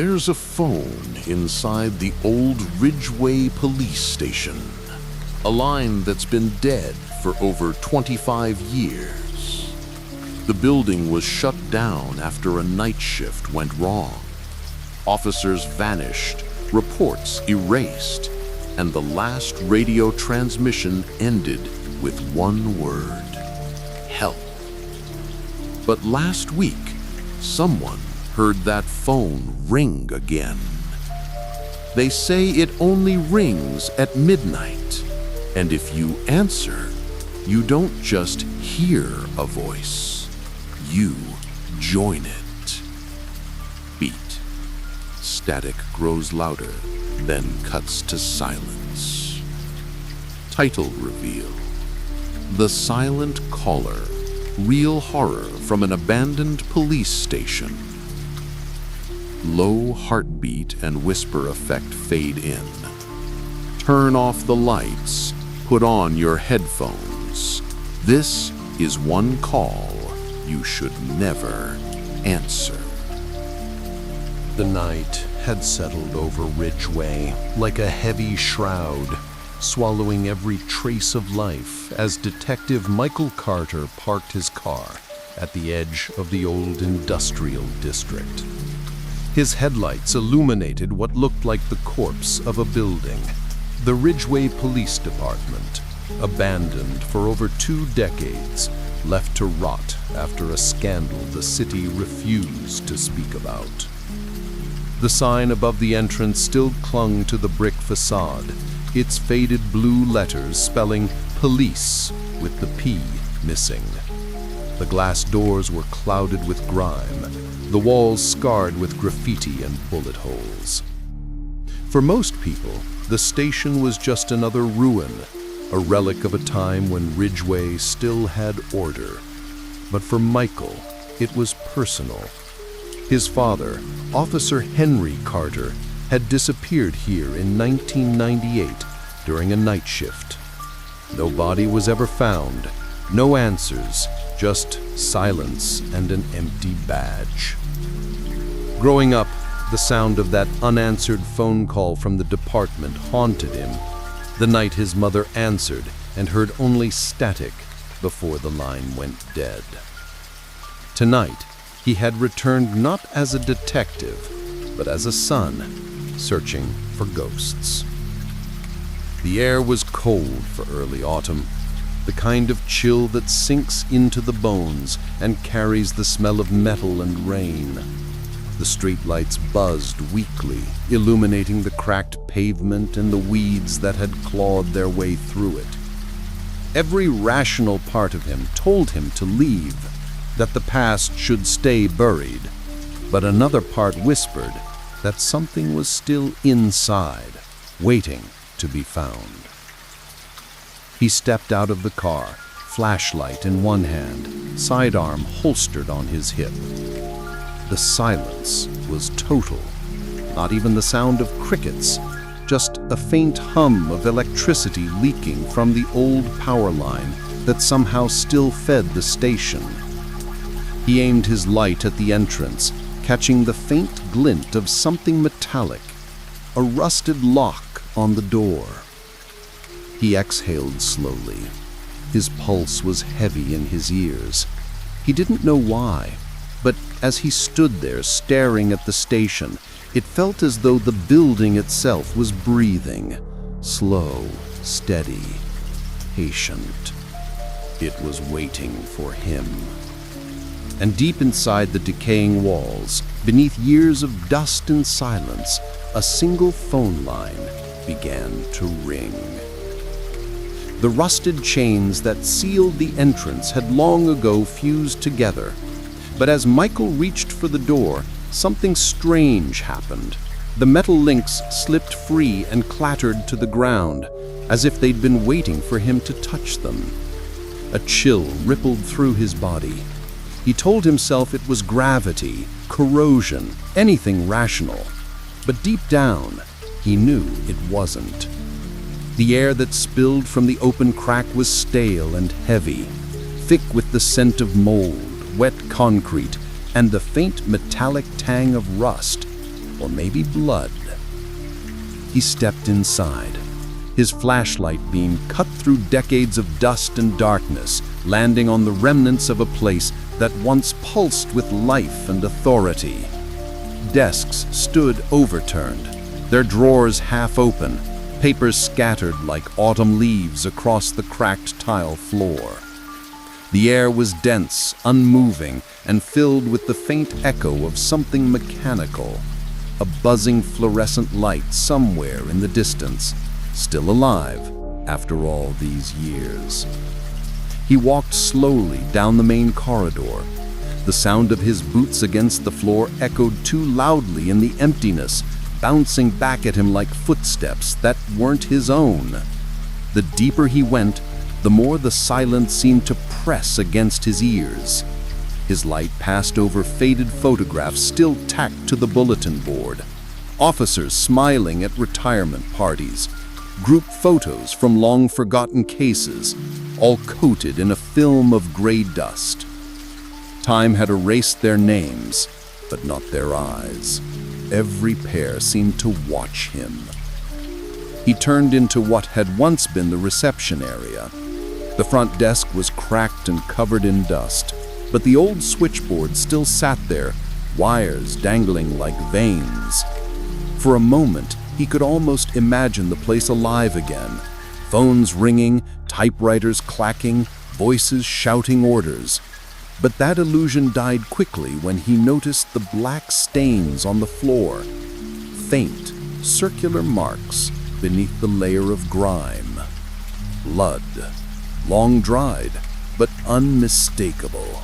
There's a phone inside the old Ridgeway Police Station, a line that's been dead for over 25 years. The building was shut down after a night shift went wrong. Officers vanished, reports erased, and the last radio transmission ended with one word: help. But last week, someone heard that phone ring again. They say it only rings at midnight, and if you answer, you don't just hear a voice, you join it. Beat. Static grows louder, then cuts to silence. Title reveal: The Silent Caller. Real horror from an abandoned police station. Low heartbeat and whisper effect fade in. Turn off the lights. Put on your headphones. This is one call you should never answer. The night had settled over Ridgeway like a heavy shroud, swallowing every trace of life as Detective Michael Carter parked his car at the edge of the old industrial district. His headlights illuminated what looked like the corpse of a building, the Ridgeway Police Department, abandoned for over 2 decades, left to rot after a scandal the city refused to speak about. The sign above the entrance still clung to the brick facade, its faded blue letters spelling police with the P missing. The glass doors were clouded with grime, the walls scarred with graffiti and bullet holes. For most people, the station was just another ruin, a relic of a time when Ridgeway still had order. But for Michael, it was personal. His father, Officer Henry Carter, had disappeared here in 1998 during a night shift. No body was ever found, no answers, just silence and an empty badge. Growing up, the sound of that unanswered phone call from the department haunted him. The night his mother answered and heard only static before the line went dead. Tonight, he had returned not as a detective, but as a son, searching for ghosts. The air was cold for early autumn, the kind of chill that sinks into the bones and carries the smell of metal and rain. The streetlights buzzed weakly, illuminating the cracked pavement and the weeds that had clawed their way through it. Every rational part of him told him to leave, that the past should stay buried, but another part whispered that something was still inside, waiting to be found. He stepped out of the car, flashlight in one hand, sidearm holstered on his hip. The silence was total. Not even the sound of crickets, just a faint hum of electricity leaking from the old power line that somehow still fed the station. He aimed his light at the entrance, catching the faint glint of something metallic, a rusted lock on the door. He exhaled slowly. His pulse was heavy in his ears. He didn't know why, but as he stood there staring at the station, it felt as though the building itself was breathing, slow, steady, patient. It was waiting for him. And deep inside the decaying walls, beneath years of dust and silence, a single phone line began to ring. The rusted chains that sealed the entrance had long ago fused together. But as Michael reached for the door, something strange happened. The metal links slipped free and clattered to the ground, as if they'd been waiting for him to touch them. A chill rippled through his body. He told himself it was gravity, corrosion, anything rational. But deep down, he knew it wasn't. The air that spilled from the open crack was stale and heavy, thick with the scent of mold, wet concrete, and the faint metallic tang of rust. or maybe blood. He stepped inside, his flashlight beam cut through decades of dust and darkness, landing on the remnants of a place that once pulsed with life and authority. Desks stood overturned, their drawers half open, papers scattered like autumn leaves across the cracked tile floor. The air was dense, unmoving, and filled with the faint echo of something mechanical, a buzzing fluorescent light somewhere in the distance, still alive after all these years. He walked slowly down the main corridor. The sound of his boots against the floor echoed too loudly in the emptiness, bouncing back at him like footsteps that weren't his own. The deeper he went, the more the silence seemed to press against his ears. His light passed over faded photographs still tacked to the bulletin board. Officers smiling at retirement parties. Group photos from long-forgotten cases, all coated in a film of gray dust. Time had erased their names, but not their eyes. Every pair seemed to watch him. He turned into what had once been the reception area. The front desk was cracked and covered in dust, but the old switchboard still sat there, wires dangling like veins. For a moment, he could almost imagine the place alive again. Phones ringing, typewriters clacking, voices shouting orders. But that illusion died quickly when he noticed the black stains on the floor. Faint, circular marks beneath the layer of grime. Blood, long dried, but unmistakable.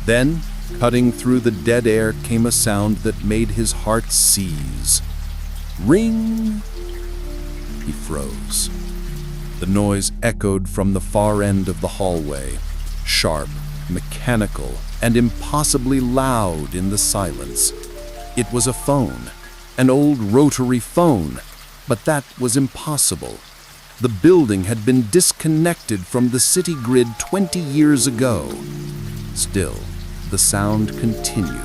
Then, cutting through the dead air came a sound that made his heart seize. Ring! He froze. The noise echoed from the far end of the hallway, sharp, mechanical, and impossibly loud in the silence. It was a phone, an old rotary phone, but that was impossible. The building had been disconnected from the city grid 20 years ago. Still, the sound continued,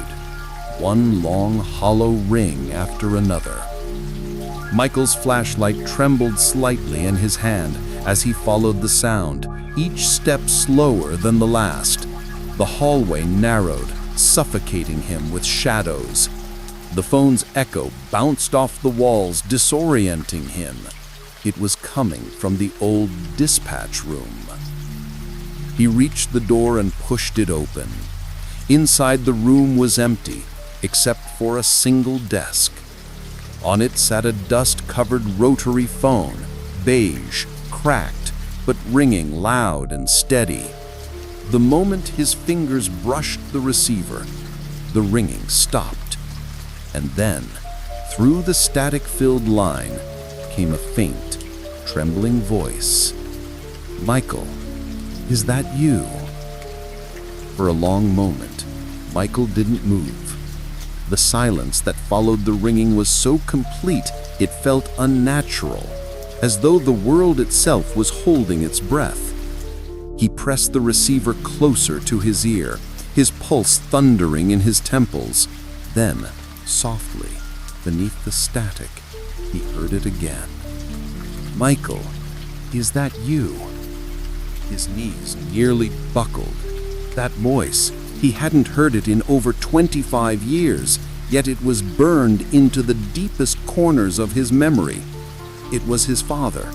one long hollow ring after another. Michael's flashlight trembled slightly in his hand as he followed the sound, each step slower than the last. The hallway narrowed, suffocating him with shadows. The phone's echo bounced off the walls, disorienting him. It was coming from the old dispatch room. He reached the door and pushed it open. Inside, the room was empty, except for a single desk. On it sat a dust-covered rotary phone, beige, cracked, but ringing loud and steady. The moment his fingers brushed the receiver, the ringing stopped. And then, through the static-filled line, came a faint, trembling voice. "Michael, is that you?" For a long moment, Michael didn't move. The silence that followed the ringing was so complete it felt unnatural, as though the world itself was holding its breath. He pressed the receiver closer to his ear, his pulse thundering in his temples. Then, softly, beneath the static, he heard it again. "Michael, is that you?" His knees nearly buckled. That voice, he hadn't heard it in over 25 years, yet it was burned into the deepest corners of his memory. It was his father,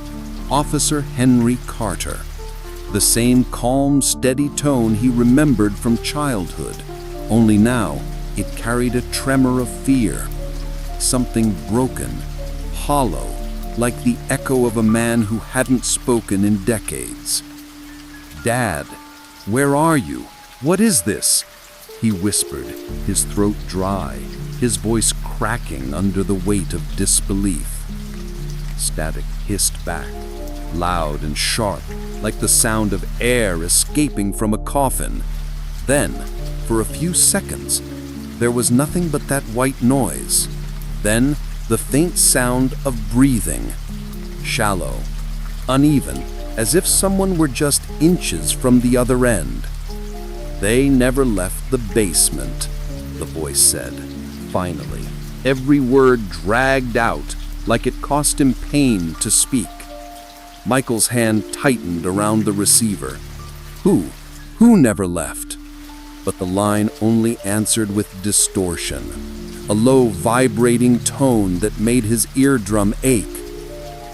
Officer Henry Carter. The same calm, steady tone he remembered from childhood, only now it carried a tremor of fear. Something broken, hollow, like the echo of a man who hadn't spoken in decades. "Dad, where are you? What is this?" he whispered, his throat dry, his voice cracking under the weight of disbelief. Static hissed back, loud and sharp, like the sound of air escaping from a coffin. Then, for a few seconds, there was nothing but that white noise. Then, the faint sound of breathing, shallow, uneven, as if someone were just inches from the other end. "They never left the basement," the voice said, finally, every word dragged out like it cost him pain to speak. Michael's hand tightened around the receiver. Who never left? But the line only answered with distortion, a low vibrating tone that made his eardrum ache.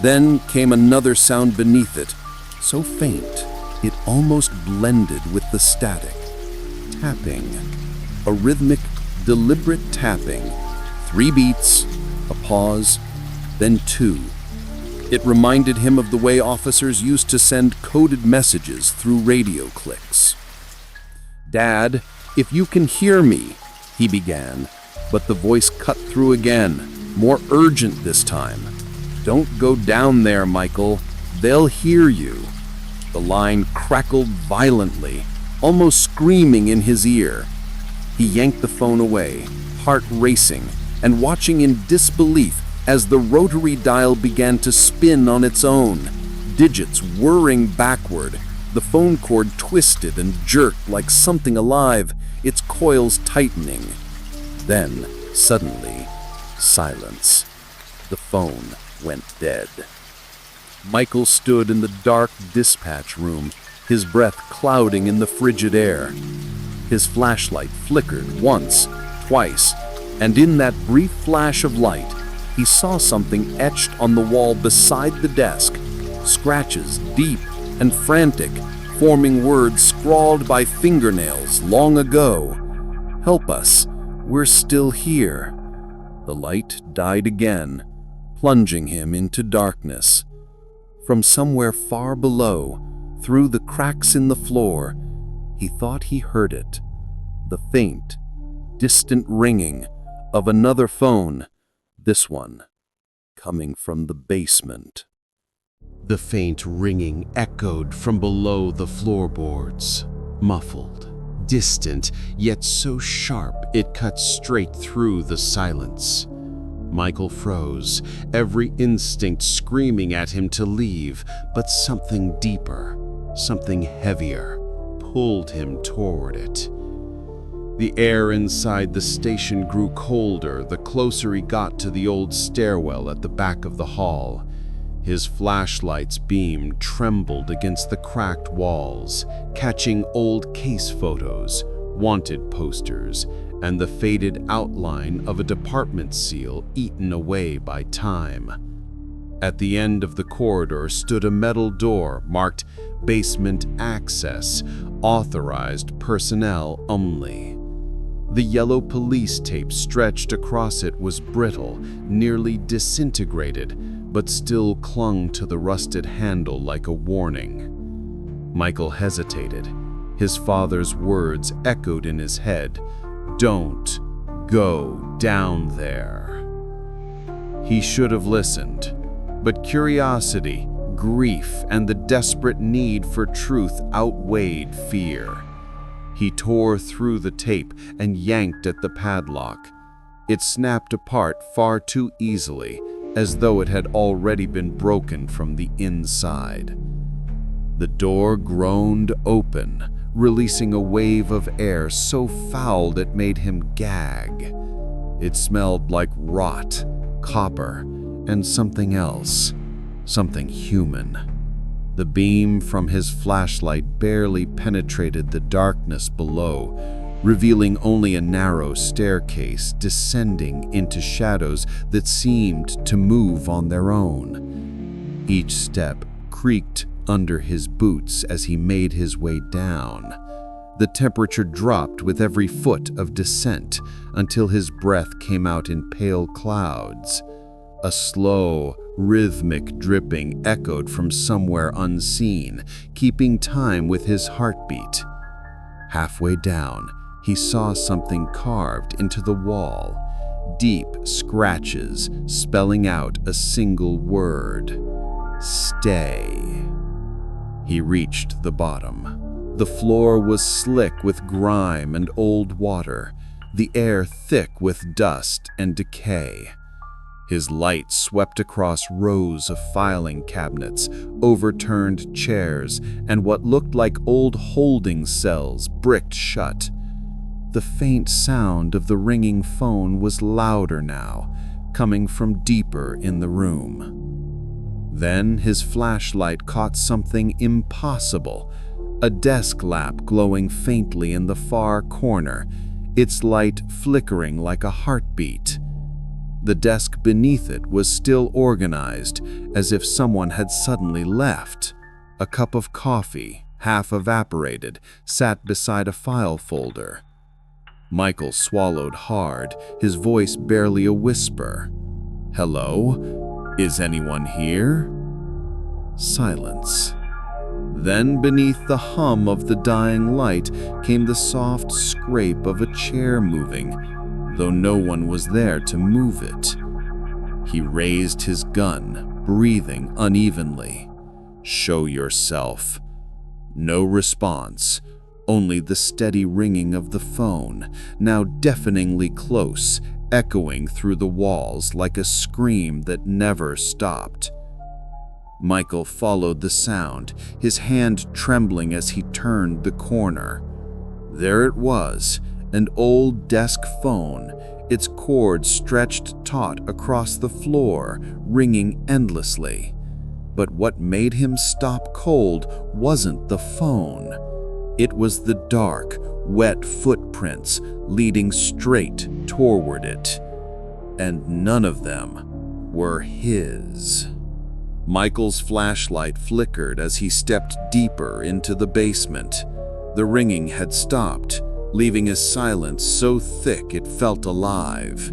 Then came another sound beneath it, so faint it almost blended with the static. Tapping, a rhythmic, deliberate tapping. 3 beats, a pause, then 2. It reminded him of the way officers used to send coded messages through radio clicks. "Dad, if you can hear me," he began, but the voice cut through again, more urgent this time. "Don't go down there, Michael. They'll hear you." The line crackled violently, almost screaming in his ear. He yanked the phone away, heart racing, and watching in disbelief as the rotary dial began to spin on its own, digits whirring backward. The phone cord twisted and jerked like something alive, its coils tightening. Then, suddenly, silence. The phone went dead. Michael stood in the dark dispatch room, his breath clouding in the frigid air. His flashlight flickered once, twice, and in that brief flash of light, he saw something etched on the wall beside the desk, scratches deep and frantic, forming words scrawled by fingernails long ago. "Help us, we're still here." The light died again, plunging him into darkness. From somewhere far below, through the cracks in the floor, he thought he heard it. The faint, distant ringing of another phone, this one coming from the basement. The faint ringing echoed from below the floorboards, muffled, distant, yet so sharp it cut straight through the silence. Michael froze, every instinct screaming at him to leave, but something deeper, something heavier, pulled him toward it. The air inside the station grew colder the closer he got to the old stairwell at the back of the hall. His flashlight's beam trembled against the cracked walls, catching old case photos, wanted posters, and the faded outline of a department seal eaten away by time. At the end of the corridor stood a metal door marked Basement Access, Authorized Personnel Only. The yellow police tape stretched across it was brittle, nearly disintegrated, but still clung to the rusted handle like a warning. Michael hesitated. His father's words echoed in his head. "Don't go down there." He should have listened, but curiosity, grief, and the desperate need for truth outweighed fear. He tore through the tape and yanked at the padlock. It snapped apart far too easily, as though it had already been broken from the inside. The door groaned open, releasing a wave of air so foul it made him gag. It smelled like rot, copper, and something else, something human. The beam from his flashlight barely penetrated the darkness below, revealing only a narrow staircase descending into shadows that seemed to move on their own. Each step creaked under his boots as he made his way down. The temperature dropped with every foot of descent until his breath came out in pale clouds. A slow, rhythmic dripping echoed from somewhere unseen, keeping time with his heartbeat. Halfway down, he saw something carved into the wall, deep scratches spelling out a single word: "Stay." He reached the bottom. The floor was slick with grime and old water, the air thick with dust and decay. His light swept across rows of filing cabinets, overturned chairs, and what looked like old holding cells bricked shut. The faint sound of the ringing phone was louder now, coming from deeper in the room. Then his flashlight caught something impossible, a desk lamp glowing faintly in the far corner, its light flickering like a heartbeat. The desk beneath it was still organized, as if someone had suddenly left. A cup of coffee, half evaporated, sat beside a file folder. Michael swallowed hard, his voice barely a whisper. "Hello? Is anyone here?" Silence. Then beneath the hum of the dying light came the soft scrape of a chair moving, though no one was there to move it. He raised his gun, breathing unevenly. "Show yourself." No response, only the steady ringing of the phone, now deafeningly close, echoing through the walls like a scream that never stopped. Michael followed the sound, his hand trembling as he turned the corner. There it was, an old desk phone, its cord stretched taut across the floor, ringing endlessly. But what made him stop cold wasn't the phone. It was the dark, wet footprints leading straight toward it. And none of them were his. Michael's flashlight flickered as he stepped deeper into the basement. The ringing had stopped, leaving a silence so thick it felt alive.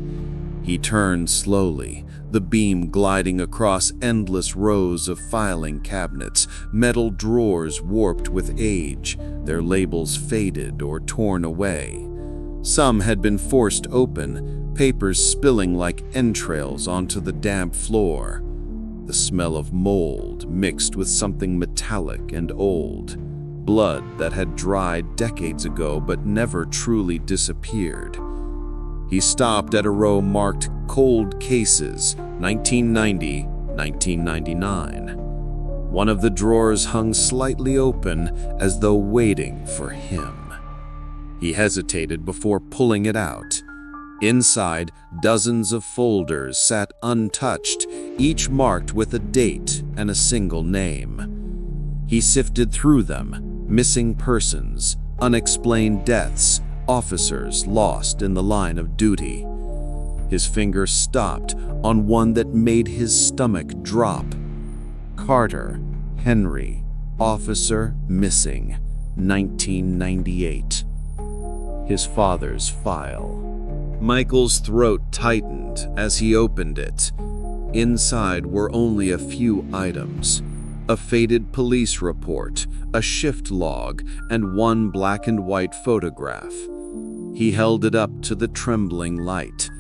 He turned slowly, the beam gliding across endless rows of filing cabinets, metal drawers warped with age, their labels faded or torn away. Some had been forced open, papers spilling like entrails onto the damp floor. The smell of mold mixed with something metallic and old, blood that had dried decades ago but never truly disappeared. He stopped at a row marked Cold Cases, 1990, 1999. One of the drawers hung slightly open as though waiting for him. He hesitated before pulling it out. Inside, dozens of folders sat untouched, each marked with a date and a single name. He sifted through them, missing persons, unexplained deaths, officers lost in the line of duty. His finger stopped on one that made his stomach drop. Carter, Henry, officer missing, 1998. His father's file. Michael's throat tightened as he opened it. Inside were only a few items: a faded police report, a shift log, and one black and white photograph. He held it up to the trembling light.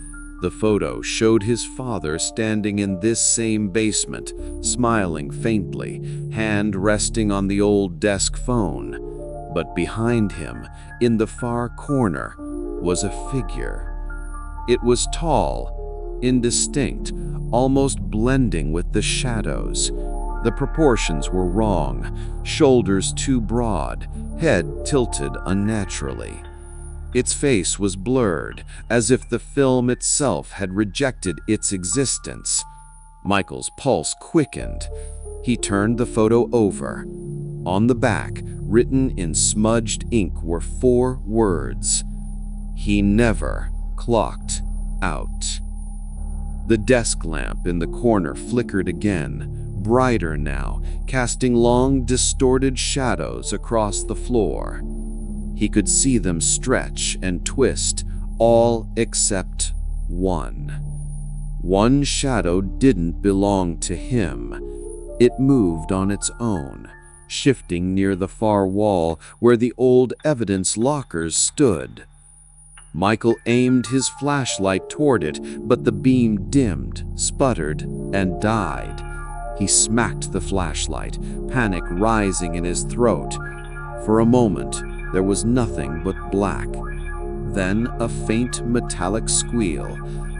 The photo showed his father standing in this same basement, smiling faintly, hand resting on the old desk phone. But behind him, in the far corner, was a figure. It was tall, indistinct, almost blending with the shadows. The proportions were wrong, shoulders too broad, head tilted unnaturally. Its face was blurred, as if the film itself had rejected its existence. Michael's pulse quickened. He turned the photo over. On the back, written in smudged ink, were 4 words: "He never clocked out." The desk lamp in the corner flickered again, brighter now, casting long, distorted shadows across the floor. He could see them stretch and twist, all except one. One shadow didn't belong to him. It moved on its own, shifting near the far wall where the old evidence lockers stood. Michael aimed his flashlight toward it, but the beam dimmed, sputtered, and died. He smacked the flashlight, panic rising in his throat. For a moment, there was nothing but black. Then a faint metallic squeal,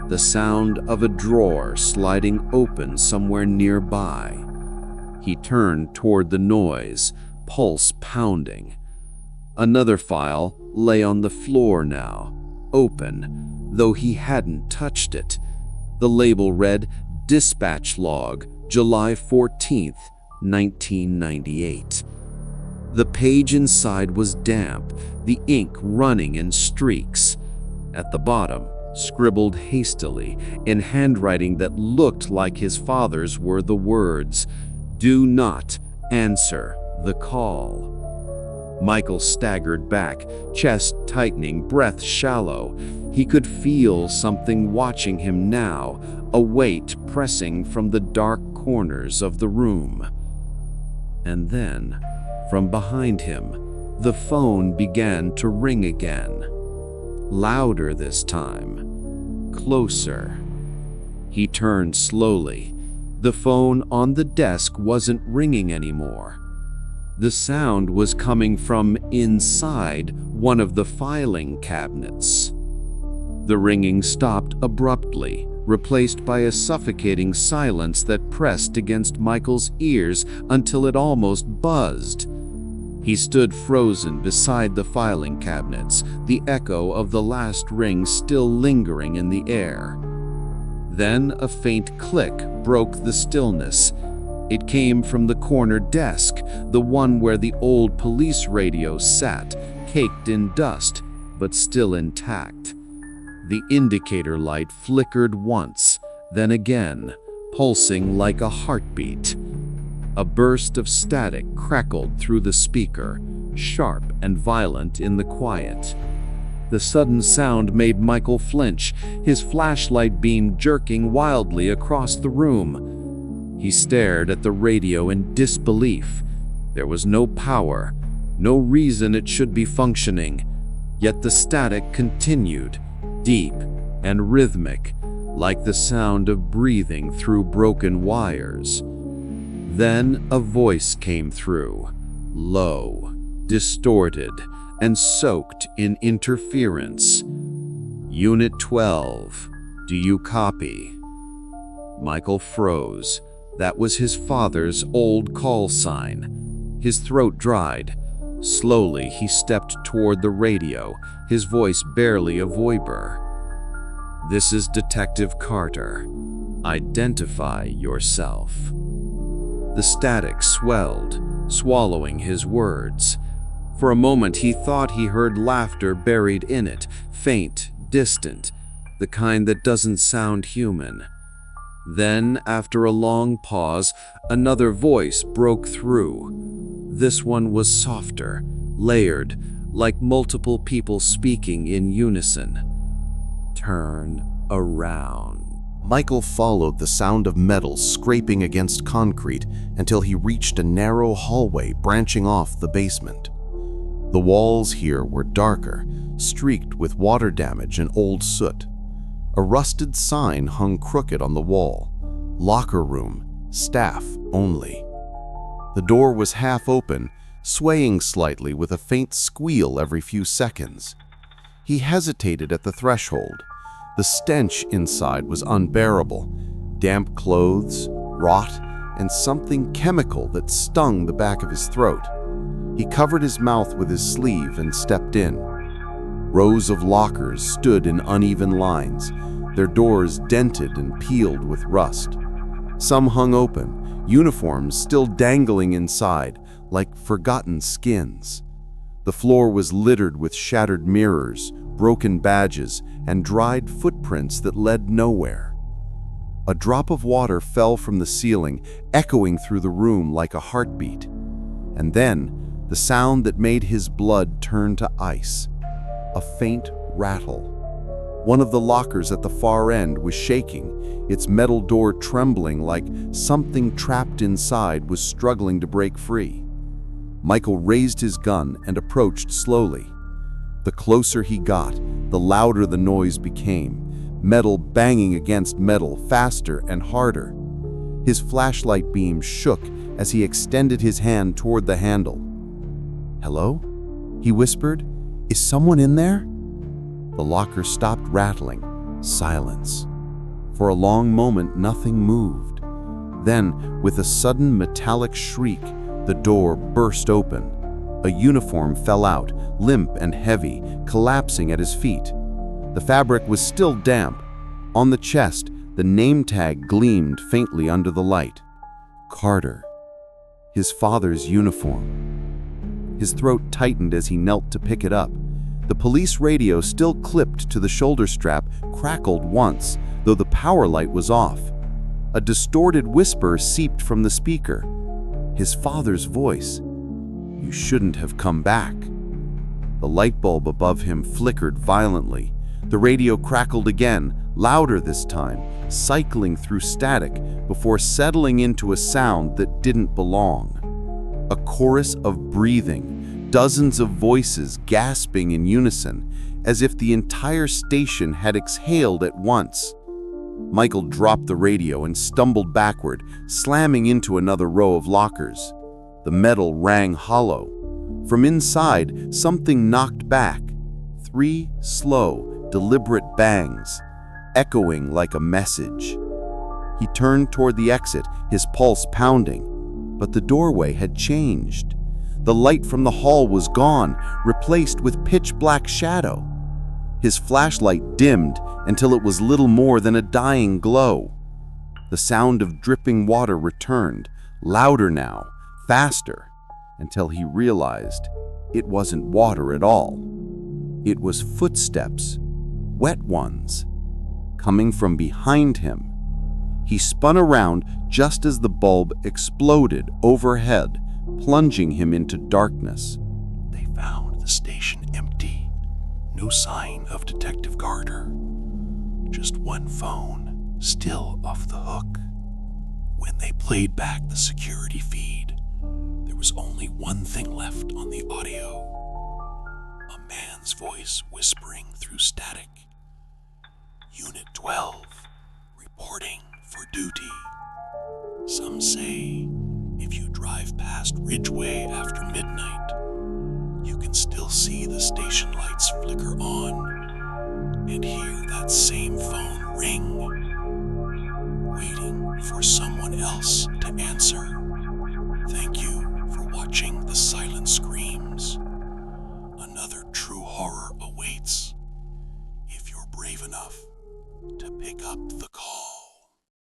the sound of a drawer sliding open somewhere nearby. He turned toward the noise, pulse pounding. Another file lay on the floor now, open, though he hadn't touched it. The label read, "Dispatch Log, July 14th, 1998. The page inside was damp, the ink running in streaks. At the bottom, scribbled hastily, in handwriting that looked like his father's, were the words, "Do not answer the call." Michael staggered back, chest tightening, breath shallow. He could feel something watching him now, a weight pressing from the dark corners of the room. And then, from behind him, the phone began to ring again. Louder this time. Closer. He turned slowly. The phone on the desk wasn't ringing anymore. The sound was coming from inside one of the filing cabinets. The ringing stopped abruptly, replaced by a suffocating silence that pressed against Michael's ears until it almost buzzed. He stood frozen beside the filing cabinets, the echo of the last ring still lingering in the air. Then a faint click broke the stillness. It came from the corner desk, the one where the old police radio sat, caked in dust, but still intact. The indicator light flickered once, then again, pulsing like a heartbeat. A burst of static crackled through the speaker, sharp and violent in the quiet. The sudden sound made Michael flinch, his flashlight beam jerking wildly across the room. He stared at the radio in disbelief. There was no power, no reason it should be functioning, yet the static continued, deep and rhythmic, like the sound of breathing through broken wires. Then a voice came through, low, distorted, and soaked in interference. "Unit 12, do you copy?" Michael froze. That was his father's old call sign. His throat dried. Slowly, he stepped toward the radio, his voice barely a whisper. "This is Detective Carter. Identify yourself." The static swelled, swallowing his words. For a moment, he thought he heard laughter buried in it, faint, distant, the kind that doesn't sound human. Then, after a long pause, another voice broke through. This one was softer, layered, like multiple people speaking in unison. "Turn around." Michael followed the sound of metal scraping against concrete until he reached a narrow hallway branching off the basement. The walls here were darker, streaked with water damage and old soot. A rusted sign hung crooked on the wall. "Locker room, staff only." The door was half open, swaying slightly with a faint squeal every few seconds. He hesitated at the threshold. The stench inside was unbearable. Damp clothes, rot, and something chemical that stung the back of his throat. He covered his mouth with his sleeve and stepped in. Rows of lockers stood in uneven lines, their doors dented and peeled with rust. Some hung open, uniforms still dangling inside, like forgotten skins. The floor was littered with shattered mirrors, broken badges, and dried footprints that led nowhere. A drop of water fell from the ceiling, echoing through the room like a heartbeat. And then, the sound that made his blood turn to ice. A faint rattle. One of the lockers at the far end was shaking, its metal door trembling like something trapped inside was struggling to break free. Michael raised his gun and approached slowly. The closer he got, the louder the noise became, metal banging against metal faster and harder. His flashlight beam shook as he extended his hand toward the handle. "Hello?" he whispered. "Is someone in there?" The locker stopped rattling. Silence. For a long moment, nothing moved. Then, with a sudden metallic shriek, the door burst open. A uniform fell out, limp and heavy, collapsing at his feet. The fabric was still damp. On the chest, the name tag gleamed faintly under the light. Carter. His father's uniform. His throat tightened as he knelt to pick it up. The police radio, still clipped to the shoulder strap, crackled once, though the power light was off. A distorted whisper seeped from the speaker. His father's voice. "You shouldn't have come back." The light bulb above him flickered violently. The radio crackled again, louder this time, cycling through static before settling into a sound that didn't belong. A chorus of breathing, dozens of voices gasping in unison, as if the entire station had exhaled at once. Michael dropped the radio and stumbled backward, slamming into another row of lockers. The metal rang hollow. From inside, something knocked back. 3 slow, deliberate bangs, echoing like a message. He turned toward the exit, his pulse pounding. But the doorway had changed. The light from the hall was gone, replaced with pitch-black shadow. His flashlight dimmed until it was little more than a dying glow. The sound of dripping water returned, louder now, faster, until he realized it wasn't water at all. It was footsteps, wet ones, coming from behind him. He spun around just as the bulb exploded overhead, plunging him into darkness. They found the station empty. No sign of Detective Carter. Just one phone, still off the hook. When they played back the security feed, there was only one thing left on the audio. A man's voice whispering through static. Unit 12, reporting for duty. Some say if you drive past Ridgeway after midnight, you can still see the station lights flicker on and hear that same phone ring, waiting for someone else to answer. Thank you for watching The Silent Screams. Another true horror awaits if you're brave enough to pick up the call.